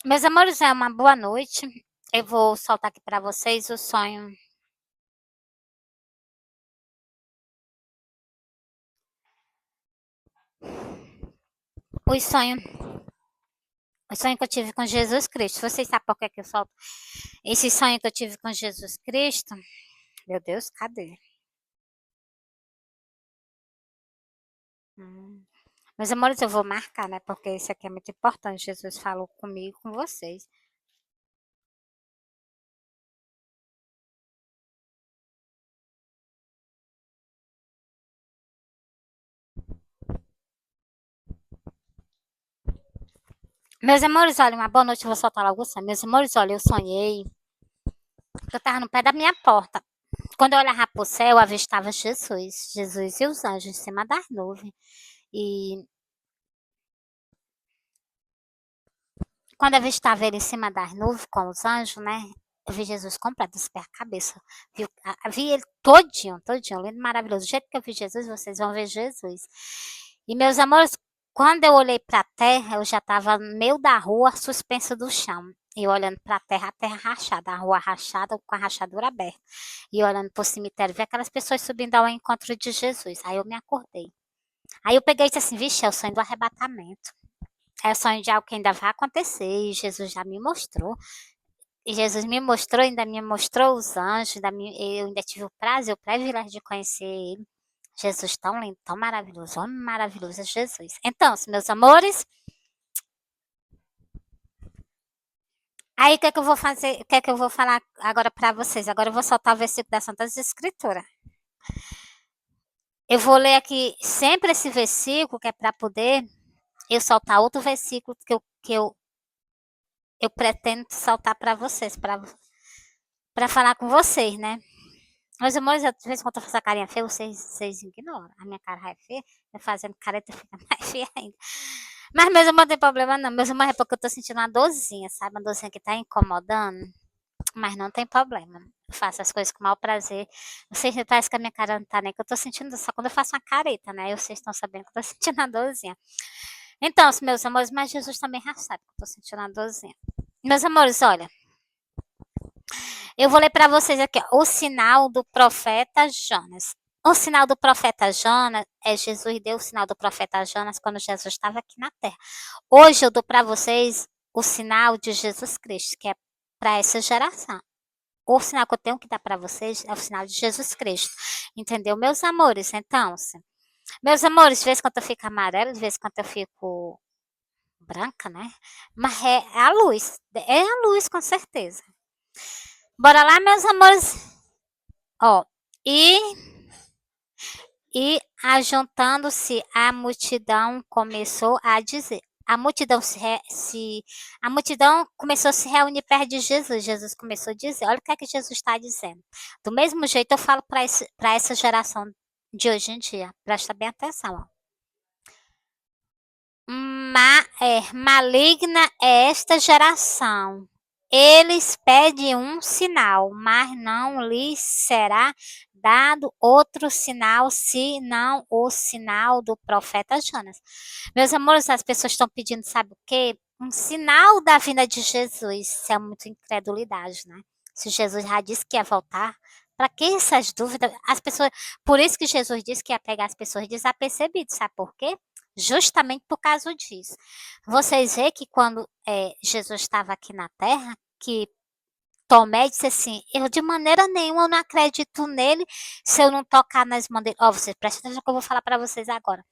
Meus amores, é uma boa noite. Eu vou soltar aqui para vocês o sonho. O sonho, o sonho que eu tive com Jesus Cristo. Vocês sabem por que eu solto esse sonho que eu tive com Jesus Cristo? Meu Deus, cadê? Hum. Meus amores, eu vou marcar, né? Porque isso aqui é muito importante. Jesus falou comigo, com vocês. Meus amores, olha, uma boa noite. Eu vou soltar logo o sonho. Meus amores, olha, eu sonhei que eu tava no pé da minha porta. Quando eu olhava pro céu, eu avistava Jesus. Jesus e os anjos em cima das nuvens. E quando eu avistava ele em cima das nuvens com os anjos, né? Eu vi Jesus completo, dos pés à cabeça. Vi ele todinho, todinho, lindo, maravilhoso. Do jeito que eu vi Jesus, vocês vão ver Jesus. E meus amores, quando eu olhei para a terra, eu já estava no meio da rua, suspensa do chão. E olhando para a terra rachada, a rua rachada, com a rachadura aberta. E olhando para o cemitério, vi aquelas pessoas subindo ao encontro de Jesus. Aí eu me acordei. Aí eu peguei e disse assim, vixe, é o sonho do arrebatamento. É o sonho de algo que ainda vai acontecer. E Jesus já me mostrou. E Jesus me mostrou, ainda me mostrou os anjos, eu ainda tive o prazer, o privilégio de conhecer ele. Jesus tão lindo, tão maravilhoso, homem maravilhoso é Jesus. Então, meus amores, aí o que é que eu vou fazer, o que é que eu vou falar agora para vocês? Agora eu vou soltar o versículo das Santas Escrituras. Eu vou ler aqui sempre esse versículo, que é para poder eu soltar outro versículo que eu pretendo soltar para vocês, para falar com vocês, né? Meus amores, de vez em quando eu faço a carinha feia, vocês ignoram. A minha cara é feia, eu fazendo careta fica mais feia ainda. Mas, meus amores, não tem problema não. Meus amores, é porque eu tô sentindo uma dorzinha, sabe? Uma dorzinha que tá incomodando. Mas não tem problema. Eu faço as coisas com o maior prazer. Vocês parece que a minha cara não tá nem que eu tô sentindo só quando eu faço uma careta, né? E vocês estão sabendo que eu tô sentindo uma dorzinha. Então, meus amores, mas Jesus também já sabe que eu tô sentindo uma dorzinha. Meus amores, olha, eu vou ler para vocês aqui, ó, o sinal do profeta Jonas. O sinal do profeta Jonas é Jesus deu o sinal do profeta Jonas quando Jesus estava aqui na terra. Hoje eu dou para vocês o sinal de Jesus Cristo, que é para essa geração. O sinal que eu tenho que dar para vocês é o sinal de Jesus Cristo. Entendeu, meus amores? Então, meus amores, de vez em quando eu fico amarelo, de vez em quando eu fico branca, né? Mas é a luz. É a luz, com certeza. Bora lá, meus amores. Ó, e ajuntando-se a multidão começou a dizer. A multidão a multidão começou a se reunir perto de Jesus. Jesus começou a dizer: olha o que é que Jesus está dizendo. Do mesmo jeito eu falo para essa geração de hoje em dia. Presta bem atenção. Ó. Maligna é esta geração. Eles pedem um sinal, mas não lhes será dado outro sinal, senão o sinal do profeta Jonas. Meus amores, as pessoas estão pedindo, sabe o quê? Um sinal da vinda de Jesus. Isso é muita incredulidade, né? Se Jesus já disse que ia voltar, para que essas dúvidas? As pessoas, por isso que Jesus disse que ia pegar as pessoas desapercebidas, sabe por quê? Justamente por causa disso. Vocês veem que quando Jesus estava aqui na Terra, que Tomé disse assim: eu de maneira nenhuma eu não acredito nele se eu não tocar nas mãos dele. Ó, vocês prestem atenção que eu vou falar para vocês agora.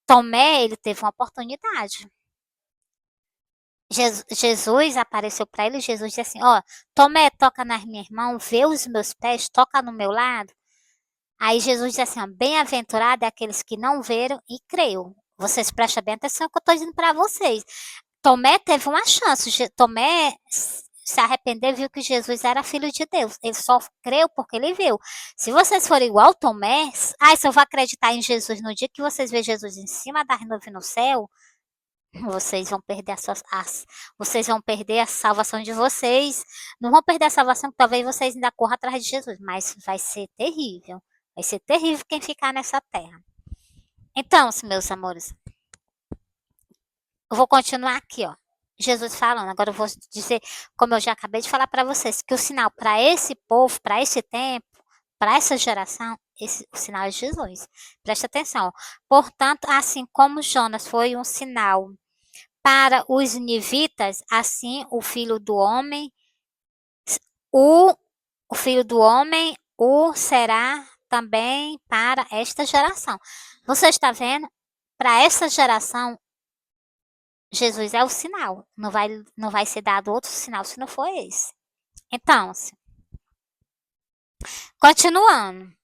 Tomé, ele teve uma oportunidade. Jesus apareceu para ele, Jesus disse assim: ó, Tomé, toca nas minhas mãos, vê os meus pés, toca no meu lado. Aí Jesus disse assim: ó, bem-aventurado é aqueles que não viram e creu. Vocês prestem bem atenção que eu estou dizendo para vocês. Tomé teve uma chance. Tomé se arrependeu e viu que Jesus era filho de Deus. Ele só creu porque ele viu. Se vocês forem igual Tomé, se eu vou acreditar em Jesus no dia que vocês verem Jesus em cima das nuvens no céu, vocês vão perder vocês vão perder a salvação de vocês. Não vão perder a salvação, que talvez vocês ainda corram atrás de Jesus, mas vai ser terrível. Vai ser terrível quem ficar nessa terra. Então, meus amores, eu vou continuar aqui, ó. Jesus falando. Agora eu vou dizer, como eu já acabei de falar para vocês, que o sinal para esse povo, para esse tempo, para essa geração, o sinal é Jesus. Preste atenção. Portanto, assim como Jonas foi um sinal para os nivitas, assim o, o filho do homem o será também para esta geração. Você está vendo? Para essa geração, Jesus é o sinal. Não vai ser dado outro sinal se não for esse. Então, continuando.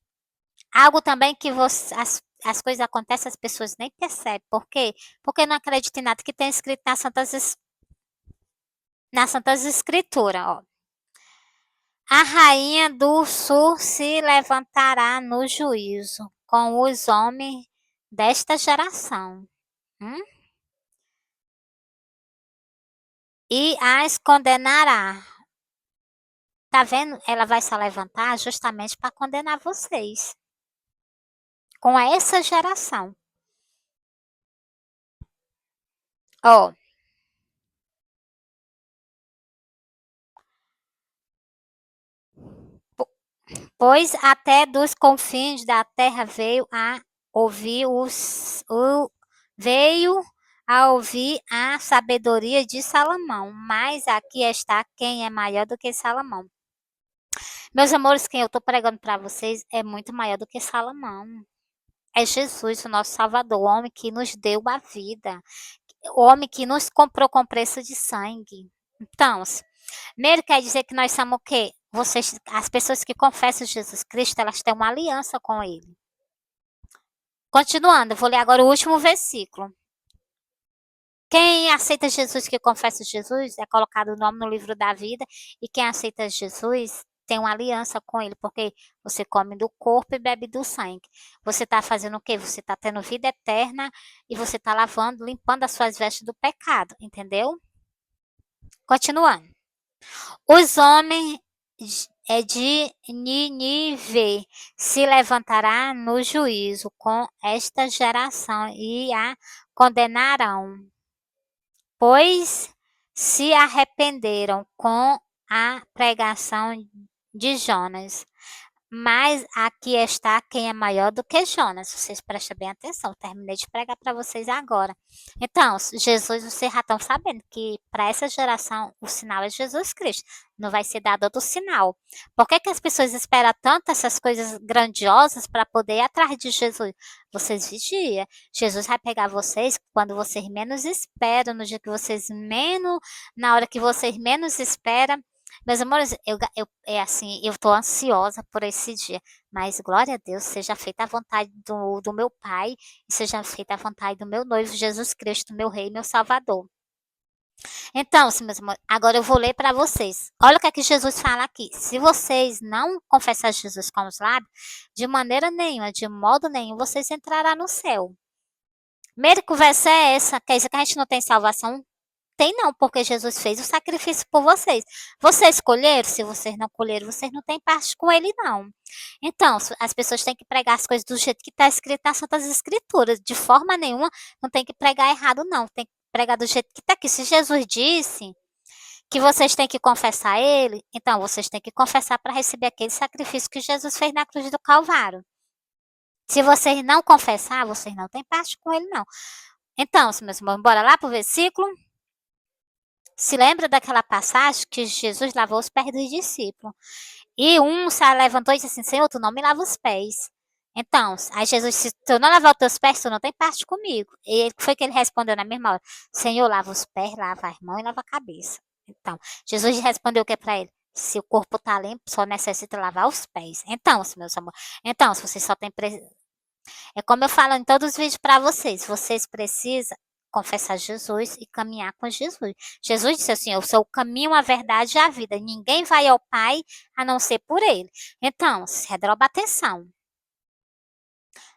Algo também que as coisas acontecem, as pessoas nem percebem. Por quê? Porque não acreditam em nada que tem escrito nas Santas Escrituras. Ó. A rainha do sul se levantará no juízo com os homens desta geração. E as condenará. Tá vendo? Ela vai se levantar justamente para condenar vocês. Com essa geração. Ó. Pois até dos confins da terra veio a ouvir a sabedoria de Salomão, mas aqui está quem é maior do que Salomão. Meus amores, quem eu estou pregando para vocês é muito maior do que Salomão. É Jesus, o nosso Salvador, o homem que nos deu a vida, o homem que nos comprou com preço de sangue. Então, primeiro quer dizer que nós somos o quê? As pessoas que confessam Jesus Cristo, elas têm uma aliança com Ele. Continuando, eu vou ler agora o último versículo. Quem aceita Jesus, que confessa Jesus, é colocado o nome no livro da vida, e quem aceita Jesus tem uma aliança com Ele, porque você come do corpo e bebe do sangue. Você está fazendo o quê? Você está tendo vida eterna e você está lavando, limpando as suas vestes do pecado, entendeu? Continuando. Os homens de Nínive se levantará no juízo com esta geração e a condenarão, pois se arrependeram com a pregação de Jonas. Mas aqui está quem é maior do que Jonas. Vocês prestem bem atenção. Terminei de pregar para vocês agora. Então, Jesus, vocês já estão sabendo que para essa geração o sinal é Jesus Cristo. Não vai ser dado outro sinal. Por que as pessoas esperam tanto essas coisas grandiosas para poder ir atrás de Jesus? Vocês vigiam. Jesus vai pegar vocês quando vocês menos esperam, no dia que vocês menos, na hora que vocês menos esperam. Meus amores, eu tô ansiosa por esse dia, mas glória a Deus, seja feita a vontade do meu Pai e seja feita a vontade do meu noivo Jesus Cristo, meu Rei, meu Salvador. Então, meus amores, agora eu vou ler para vocês. Olha o que é que Jesus fala aqui. Se vocês não confessar Jesus com os lábios, de maneira nenhuma, de modo nenhum, vocês entrarão no céu. Primeira conversa é essa, quer dizer que a gente não tem salvação? Tem não, porque Jesus fez o sacrifício por vocês. Vocês escolheram? Se vocês não colheram, vocês não têm parte com ele, não. Então, as pessoas têm que pregar as coisas do jeito que está escrito nas Santas Escrituras. De forma nenhuma, não tem que pregar errado, não. Tem que pregar do jeito que está aqui. Se Jesus disse que vocês têm que confessar ele, então vocês têm que confessar para receber aquele sacrifício que Jesus fez na cruz do Calvário. Se vocês não confessar, vocês não têm parte com ele, não. Então, meus irmãos, bora lá para o versículo. Se lembra daquela passagem que Jesus lavou os pés dos discípulos? E um se levantou e disse assim: Senhor, tu não me lava os pés. Então, aí Jesus disse: Se tu não lavar os teus pés, tu não tem parte comigo. E foi que ele respondeu na mesma hora: Senhor, lava os pés, lava as mãos e lava a cabeça. Então, Jesus respondeu o que para ele? Se o corpo está limpo, só necessita lavar os pés. Então, meus amores, então, se você só tem. É como eu falo em todos os vídeos para vocês precisam confessar Jesus e caminhar com Jesus. Jesus disse assim: Eu sou o caminho, a verdade e a vida. Ninguém vai ao Pai a não ser por Ele. Então, se redroba atenção.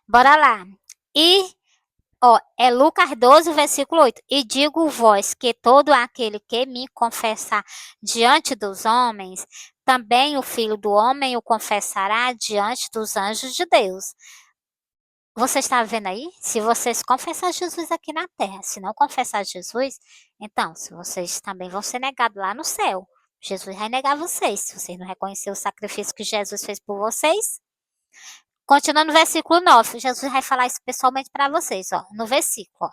Bora lá. É Lucas 12, versículo 8. E digo vós que todo aquele que me confessar diante dos homens, também o Filho do Homem o confessará diante dos anjos de Deus. Você está vendo aí? Se vocês confessar Jesus aqui na terra, se não confessar Jesus, então, se vocês também vão ser negados lá no céu. Jesus vai negar vocês, se vocês não reconhecer o sacrifício que Jesus fez por vocês. Continuando no versículo 9, Jesus vai falar isso pessoalmente para vocês, ó, no versículo. Ó.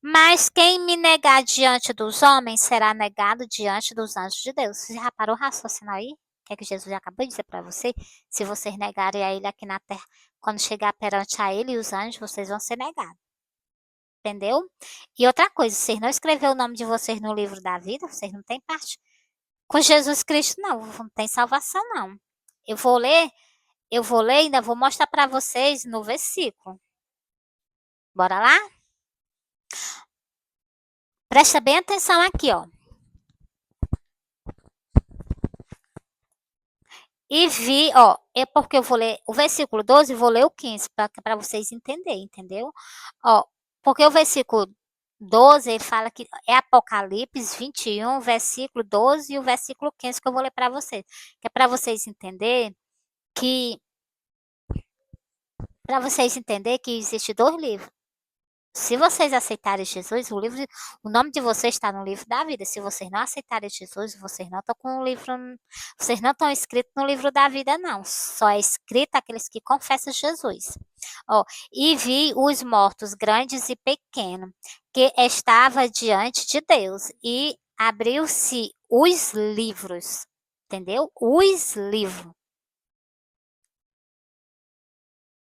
Mas quem me negar diante dos homens será negado diante dos anjos de Deus. Você já parou o raciocínio aí? O que é que Jesus acabou de dizer para você? Se vocês negarem a ele aqui na terra, quando chegar perante a ele e os anjos, vocês vão ser negados. Entendeu? E outra coisa, vocês não escreveram o nome de vocês no livro da vida, vocês não têm parte com Jesus Cristo, não tem salvação, não. Eu vou ler e ainda vou mostrar para vocês no versículo. Bora lá? Presta bem atenção aqui, ó. E vi, ó, é porque eu vou ler o versículo 12 e vou ler o 15 para vocês entenderem, entendeu? Ó, porque o versículo 12 ele fala que é Apocalipse 21, versículo 12 e o versículo 15 que eu vou ler para vocês. Que é para vocês entenderem que existe dois livros. Se vocês aceitarem Jesus, o nome de vocês está no livro da vida. Se vocês não aceitarem Jesus, vocês não estão com o livro, vocês não estão escritos no livro da vida, não. Só é escrito aqueles que confessam Jesus. Ó, e vi os mortos, grandes e pequenos, que estava diante de Deus, e abriu-se os livros, entendeu? Os livros.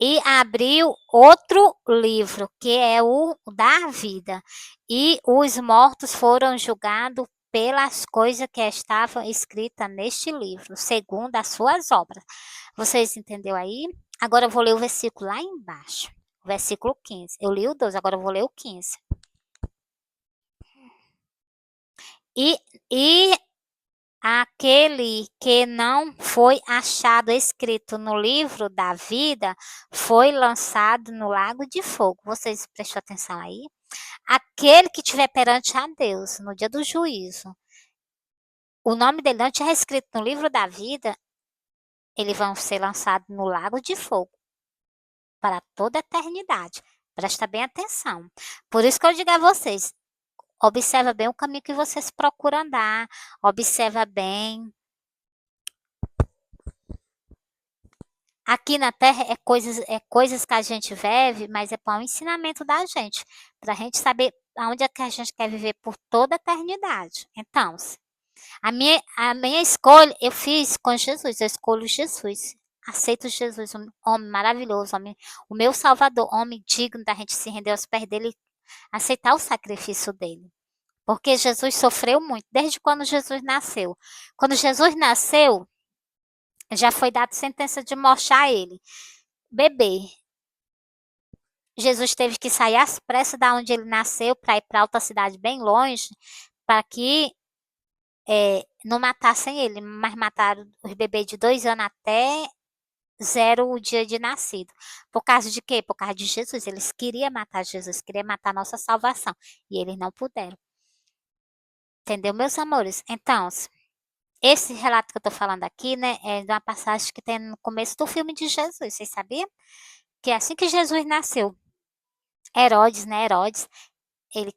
E abriu outro livro, que é o da vida. E os mortos foram julgados pelas coisas que estavam escritas neste livro, segundo as suas obras. Vocês entenderam aí? Agora eu vou ler o versículo lá embaixo. O versículo 15. Eu li o 12, agora eu vou ler o 15. E aquele que não foi achado escrito no livro da vida foi lançado no lago de fogo. Vocês prestam atenção aí? Aquele que estiver perante a Deus no dia do juízo, o nome dele não estiver escrito no livro da vida, eles vão ser lançados no lago de fogo para toda a eternidade. Presta bem atenção. Por isso que eu digo a vocês, observa bem o caminho que vocês procuram andar, observa bem. Aqui na Terra é coisas que a gente vive, mas é para o ensinamento da gente, para a gente saber aonde é que a gente quer viver por toda a eternidade. Então, a minha escolha eu fiz com Jesus, eu escolho Jesus. Aceito Jesus, um homem maravilhoso, o meu Salvador, homem digno da gente se render aos pés dele e aceitar o sacrifício dele. Porque Jesus sofreu muito, desde quando Jesus nasceu. Quando Jesus nasceu, já foi dada sentença de morte a ele. Bebê. Jesus teve que sair às pressas da onde ele nasceu para ir para outra cidade bem longe, para que não matassem ele, mas mataram os bebês de 2 anos até 0 o dia de nascido. Por causa de quê? Por causa de Jesus. Eles queriam matar Jesus, queriam matar a nossa salvação. E eles não puderam. Entendeu, meus amores? Então, esse relato que eu tô falando aqui, né, é de uma passagem que tem no começo do filme de Jesus. Vocês sabiam? Que assim que Jesus nasceu, Herodes, né, ele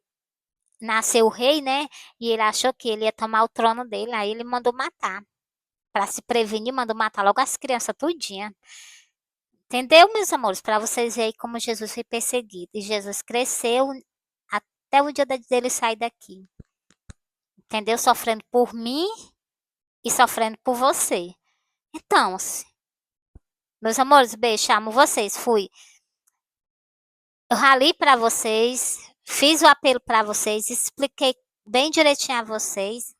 nasceu o rei, né, e ele achou que ele ia tomar o trono dele, aí ele mandou matar. Para se prevenir, mandou matar logo as crianças tudinha. Entendeu, meus amores? Para vocês verem como Jesus foi perseguido. E Jesus cresceu até o dia dele sair daqui. Entendeu? Sofrendo por mim e sofrendo por você. Então, meus amores, beijo, amo vocês. Fui. Eu ralei para vocês, fiz o apelo para vocês, expliquei bem direitinho a vocês.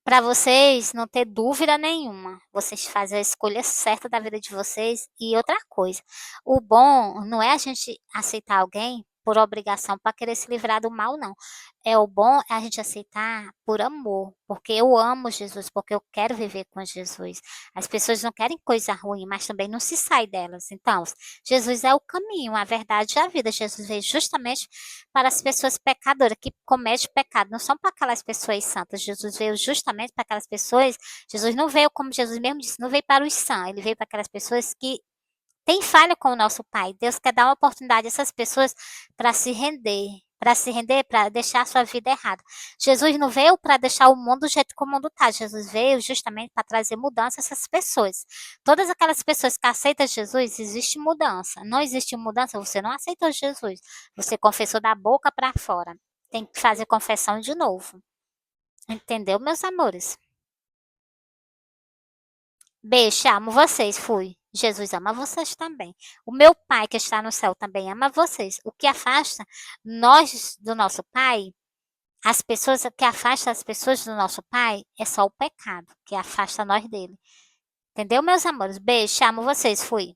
Para vocês não ter dúvida nenhuma, vocês fazem a escolha certa da vida de vocês. E outra coisa, o bom não é a gente aceitar alguém por obrigação para querer se livrar do mal, não. O bom é a gente aceitar por amor, porque eu amo Jesus, porque eu quero viver com Jesus. As pessoas não querem coisa ruim, mas também não se sai delas. Então, Jesus é o caminho, a verdade e a vida. Jesus veio justamente para as pessoas pecadoras que cometem pecado, não são para aquelas pessoas santas. Jesus veio justamente para aquelas pessoas. Jesus não veio, como Jesus mesmo disse, não veio para os sãos, ele veio para aquelas pessoas que tem falha com o nosso Pai. Deus quer dar uma oportunidade a essas pessoas para se render, para deixar a sua vida errada. Jesus não veio para deixar o mundo do jeito que o mundo está. Jesus veio justamente para trazer mudança a essas pessoas. Todas aquelas pessoas que aceitam Jesus, existe mudança. Não existe mudança, você não aceitou Jesus. Você confessou da boca para fora. Tem que fazer confissão de novo. Entendeu, meus amores? Beijo, amo vocês, fui. Jesus ama vocês também. O meu Pai que está no céu também ama vocês. O que afasta nós do nosso Pai, as pessoas que afastam as pessoas do nosso Pai, é só o pecado que afasta nós dele. Entendeu, meus amores? Beijo, amo vocês, fui.